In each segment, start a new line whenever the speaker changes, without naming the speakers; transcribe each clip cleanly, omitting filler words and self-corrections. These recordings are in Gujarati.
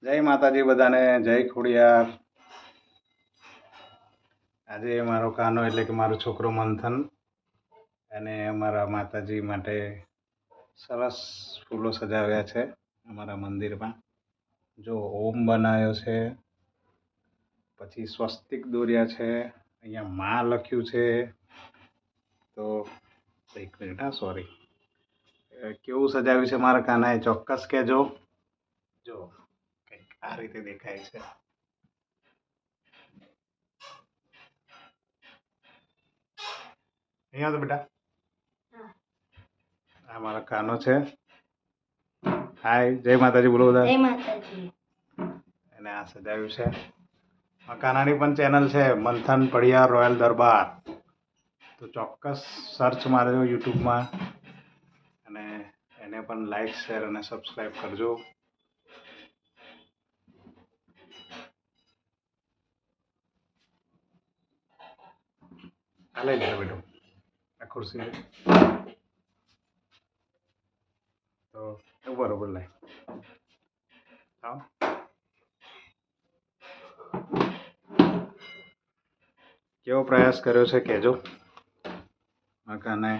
જય માતાજી બધાને, જય ખોડિયાર। આજે મારો કાનો એટલે કે મારો છોકરો મંથન અને અમારા માતાજી માટે સરસ ફૂલો સજાવ્યા છે અમારા મંદિરમાં। જો ઓમ બનાવ્યો છે, પછી સ્વસ્તિક દોર્યા છે, અહીંયા માં લખ્યું છે। તો એક મિનિટ, હા સોરી, કેવું સજાવ્યું છે મારા કાનાએ ચોક્કસ કહેજો। જો કંઈક આ રીતે દેખાય છે। અહીંયા તો બેટા, આ મારા કાનો છે। હાય, જય માતાજી બોલો બધા।
જય માતાજી।
અને આ સજાવ્યું છે। આ કાનાની પણ ચેનલ છે, મંથન પડિયાર રોયલ દરબાર, તો ચોક્કસ સર્ચ મારજો યુટ્યુબમાં અને એને પણ લાઈક શેર અને સબસ્ક્રાઈબ કરજો। આ લઈ લેજો બેટો, આ ખુરશી લઈ, તો બરોબર લાય આવો। કેવો પ્રયાસ કર્યો છે કહેજો કાનાએ।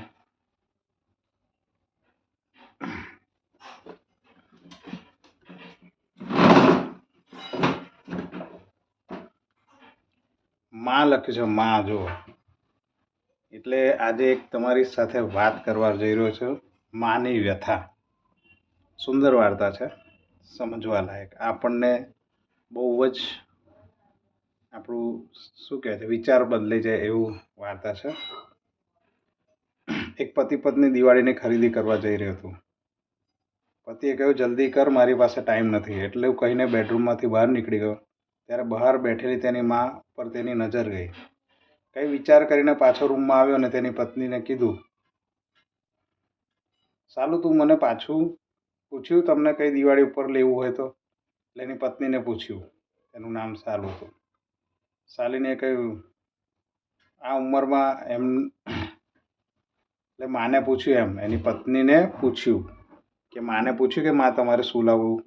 માં લખ્યું છે, માં જો, એટલે આજે એક તમારી સાથે વાત કરવા જઈ રહ્યો છું। માની વ્યથા, સુંદર વાર્તા છે, સમજવા લાયક, આપણને બહુ જ આપણું શું કહે છે વિચાર બદલાઈ જાય એવું વાર્તા છે। એક પતિ પત્ની દિવાળીની ખરીદી કરવા જઈ રહ્યો હતું। પતિએ કહ્યું, જલ્દી કર, મારી પાસે ટાઈમ નથી, એટલે હું કહીને બેડરૂમમાંથી બહાર નીકળી ગયો। ત્યારે બહાર બેઠેલી તેની મા પર તેની નજર ગઈ। કંઈ વિચાર કરીને પાછો રૂમમાં આવ્યો અને તેની પત્નીને કીધું, સાલું તું મને પાછું પૂછ્યું તમને કઈ દિવાળી ઉપર લેવું હોય તો? એટલે એની પત્નીને પૂછ્યું, એનું નામ સાલું હતું। સાલીને કહ્યું, આ ઉંમરમાં એમ, એટલે માને પૂછ્યું, એમ એની પત્નીને પૂછ્યું કે માને પૂછ્યું કે માં તમારે શું લાવવું?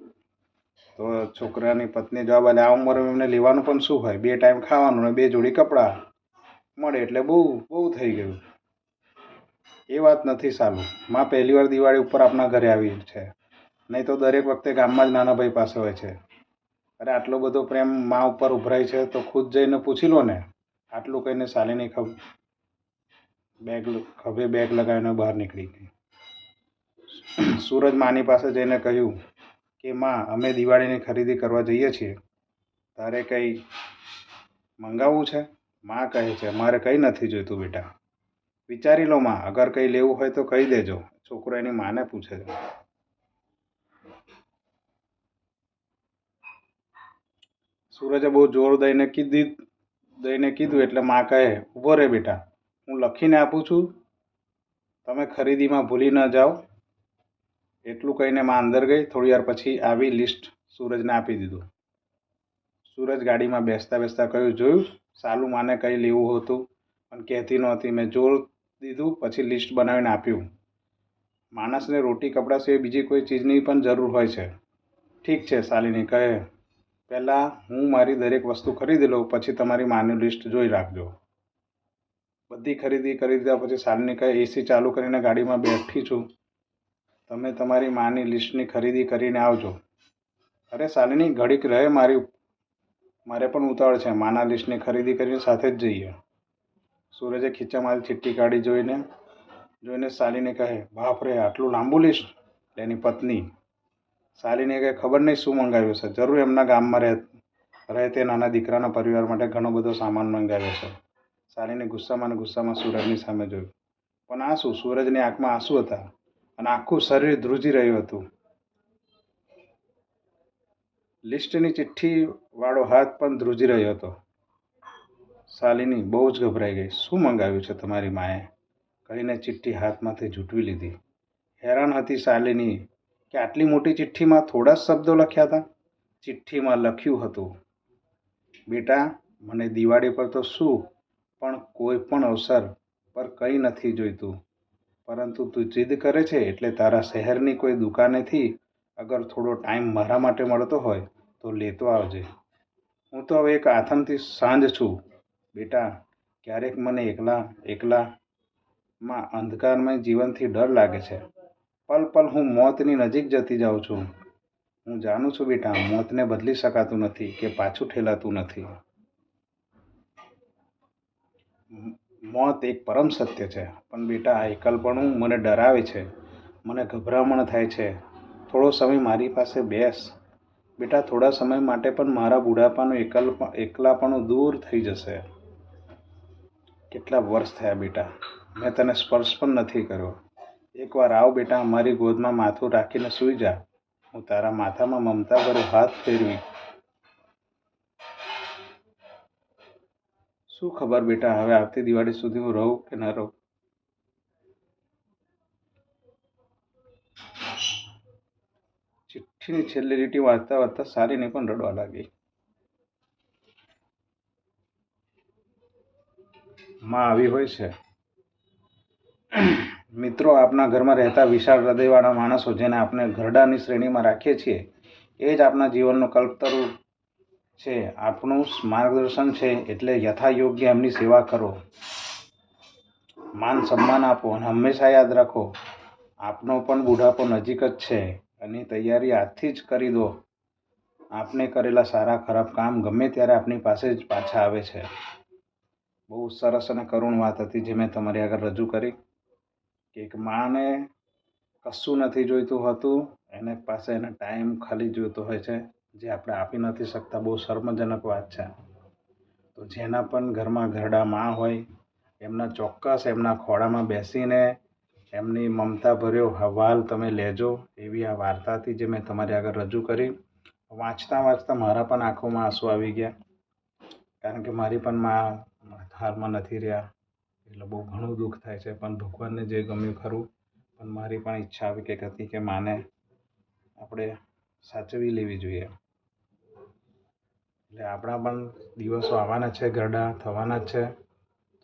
તો છોકરાની પત્ની જવાબ આલે, આ ઉંમરમાં એમને લેવાનું પણ શું હોય, 2 ટાઈમ ખાવાનું ને 2 જોડી કપડાં મળે એટલે બહુ બહુ થઈ ગયું। એ વાત નથી સાલું, માં પહેલી વાર દિવાળી ઉપર આપણા ઘરે આવી છે, નહીં તો દરેક વખતે ગામમાં જ નાના ભાઈ પાસે હોય છે। અરે આટલો બધો પ્રેમ માં ઉપર ઉભરાય છે તો ખુદ જઈને પૂછી લો ને। આટલું કહીને શાલિની ખભે બેગ લગાવીને બહાર નીકળી ગઈ। સૂરજ માની પાસે જઈને કહ્યું કે માં, અમે દિવાળીની ખરીદી કરવા જઈએ છીએ, તારે કંઈ મંગાવવું છે? માં કહે છે, મારે કંઈ નથી જોઈતું બેટા, વિચારી લો માં, અગર કંઈ લેવું હોય તો કહી દેજો। છોકરો એની માને પૂછે છે। સૂરજે બહુ જોર દઈને કીધું એટલે માં કહે, ઊભો રે બેટા, હું લખીને આપું છું, તમે ખરીદીમાં ભૂલી ન જાઓ। એટલું કહીને માં અંદર ગઈ। થોડી વાર પછી આવી લિસ્ટ સૂરજને આપી દીધું। સૂરજ ગાડીમાં બેસતા બેસતા કહ્યું, જોયું સાલું માને કંઈ લેવું હતું પણ કહેતી નહોતી, મેં જોર દીધું, પછી લિસ્ટ બનાવીને આપ્યું। માણસને રોટી કપડાં સિવાય બીજી કોઈ ચીજની પણ જરૂર હોય છે। ઠીક છે, શાલિની કહે, પહેલાં હું મારી દરેક વસ્તુ ખરીદી લઉં, પછી તમારી માનું લિસ્ટ જોઈ રાખજો। બધી ખરીદી કરી દીધા પછી શાલિની કહે, એસી ચાલુ કરીને ગાડીમાં બેઠી છું, તમે તમારી માની લિસ્ટની ખરીદી કરીને આવજો। અરે શાલિની, ઘડીક રહે, મારે પણ ઉતાવળ છે, માના લિસ્ટની ખરીદી કરીને સાથે જ જઈએ। સૂરજે ખીચામાંથી ચિઠ્ઠી કાઢી જોઈને શાલિની કહે, બાપ રે, આટલું લાંબુ લિસ્ટ? એની પત્ની શાલિની કહે, ખબર નહીં શું મંગાવ્યું છે, જરૂર એમના ગામમાં રહે તે નાના દીકરાના પરિવાર માટે ઘણો બધો સામાન મંગાવ્યો છે। શાલિની ગુસ્સામાં સૂરજની સામે જોયું, પણ આ શું? સૂરજની આંખમાં આંસુ હતા અને આખું શરીર ધ્રુજી રહ્યું હતું। લિસ્ટની ચિઠ્ઠી વાળો હાથ પણ ધ્રુજી રહ્યો હતો। શાલિની બહુ જ ગભરાઈ ગઈ। શું મંગાવ્યું છે તમારી માએ? કહીને ચિઠ્ઠી હાથમાંથી ઝૂંટવી લીધી। હેરાન હતી શાલિની કે આટલી મોટી ચિઠ્ઠીમાં થોડા જ શબ્દો લખ્યા હતા। ચિઠ્ઠીમાં લખ્યું હતું, બેટા, મને દિવાળી પર તો શું પણ કોઈ પણ અવસર પર કંઈ નથી જોઈતું, પરંતુ તું જીદ કરે છે એટલે તારા શહેરની કોઈ દુકાનેથી અગર થોડો ટાઈમ મારા માટે મળતો હોય તો લેતો આવજે. હું તો હવે એક આથમથી સાંજ છું બેટા. ક્યારેક મને એકલામાં અંધકારમય જીવનથી ડર લાગે છે. પલ પલ હું મોતની નજીક જતી જાઉં છું. હું જાણું છું બેટા, મોતને બદલી શકાતું નથી કે પાછું ઠેલાતું નથી. મોત એક પરમ સત્ય છે. પણ બેટા, આ એકલપણું મને ડરાવે છે. મને ગભરામણ થાય છે. થોડો સમય મારી પાસે બેસ બેટા. થોડા સમય માટે પણ મારા બુઢાપાનું એકલાપણું દૂર થઈ જશે. કેટલા વર્ષ થયા બેટા, મેં તને સ્પર્શ પણ નથી કર્યો. એકવાર આવ બેટા, મારી ગોદમાં માથું રાખીને સૂઈ જા. હું તારા માથામાં મમતા ભર્યો હાથ ફેરવી. શું ખબર બેટા, હવે આવતી દિવાળી સુધી હું રહું કે ન રહું. ચિઠ્ઠીની છેલ્લી લીટી વાંચતા વાંચતા સારીને પણ રડવા લાગી. માં આવી હોય છે. મિત્રો, આપણા ઘરમાં રહેતા વિશાળ હૃદયવાળા માણસો, જેને આપણે ઘરડાની શ્રેણીમાં રાખીએ છીએ, એ જ આપણા જીવનનું કલ્પતરું છે, આપણું માર્ગદર્શન છે. એટલે યથાયોગ્ય એમની સેવા કરો, માન સન્માન આપો અને હંમેશા યાદ રાખો, આપનો પણ બુઢાપો નજીક જ છે. અને તૈયારી આજથી જ કરી દો. આપને કરેલા સારા ખરાબ કામ ગમે ત્યારે આપણી પાસે જ પાછા આવે છે. બહુ સરસ અને કરુણ વાત હતી જે મેં તમારી આગળ રજૂ કરી. કે એક માને કશું નથી જોઈતું હતું, એને પાસે એને ટાઈમ ખાલી જોઈતો હોય છે, જે આપણે આપી નથી શકતા. બહુ શર્મજનક વાત છે. તો જેના પણ ઘરમાં ઘરડા માં હોય, એમના ચોક્કસ એમના ખોળામાં બેસીને એમની મમતા ભર્યો હવાલ તમે લેજો. એવી આ વાર્તાથી જે મેં તમારી આગળ રજૂ કરી. વાંચતા વાંચતા મારા પણ આંખોમાં આંસુ આવી ગયા. કારણ કે મારી પણ માં હાલમાં નથી રહ્યા. એટલે બહુ ઘણું દુઃખ થાય છે. પણ ભગવાનને જે ગમ્યું ખરું. પણ મારી પણ ઈચ્છા આવી કંઈક હતી કે માને આપણે સાચવી લેવી જોઈએ. એટલે આપણા પણ દિવસો આવવાના છે, ઘરડા થવાના જ છે.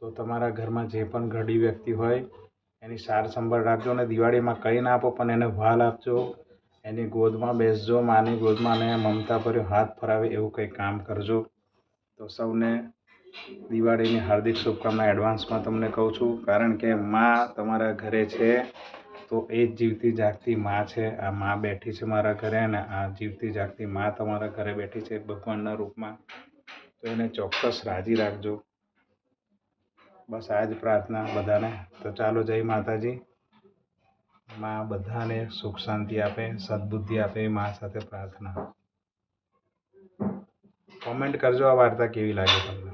તો તમારા ઘરમાં જે પણ ઘરડી વ્યક્તિ હોય એની સાર સંભાળ રાખજો. અને દિવાળીમાં કંઈ ના આપો પણ એને વ્હાલ આપજો. એની ગોદમાં બેસજો, માની ગોદમાં, અને મમતા ભર્યો હાથ ફરાવે એવું કંઈક કામ કરજો. તો સૌને દિવાળીની હાર્દિક શુભકામના એડવાન્સમાં તમને કહું છું. કારણ કે માં તમારા ઘરે છે તો એ જ જીવતી જાગતી માં છે. આ માં બેઠી છે મારા ઘરે, અને આ જીવતી જાગતી માં તમારા ઘરે બેઠી છે ભગવાનના રૂપમાં. તો એને ચોક્કસ રાજી રાખજો. બસ આ જ પ્રાર્થના બધાને. તો ચાલો, જય માતાજી. માં બધાને સુખ શાંતિ આપે, સદબુદ્ધિ આપે, એ માં સાથે પ્રાર્થના. કોમેન્ટ કરજો આ વાર્તા કેવી લાગે તમને.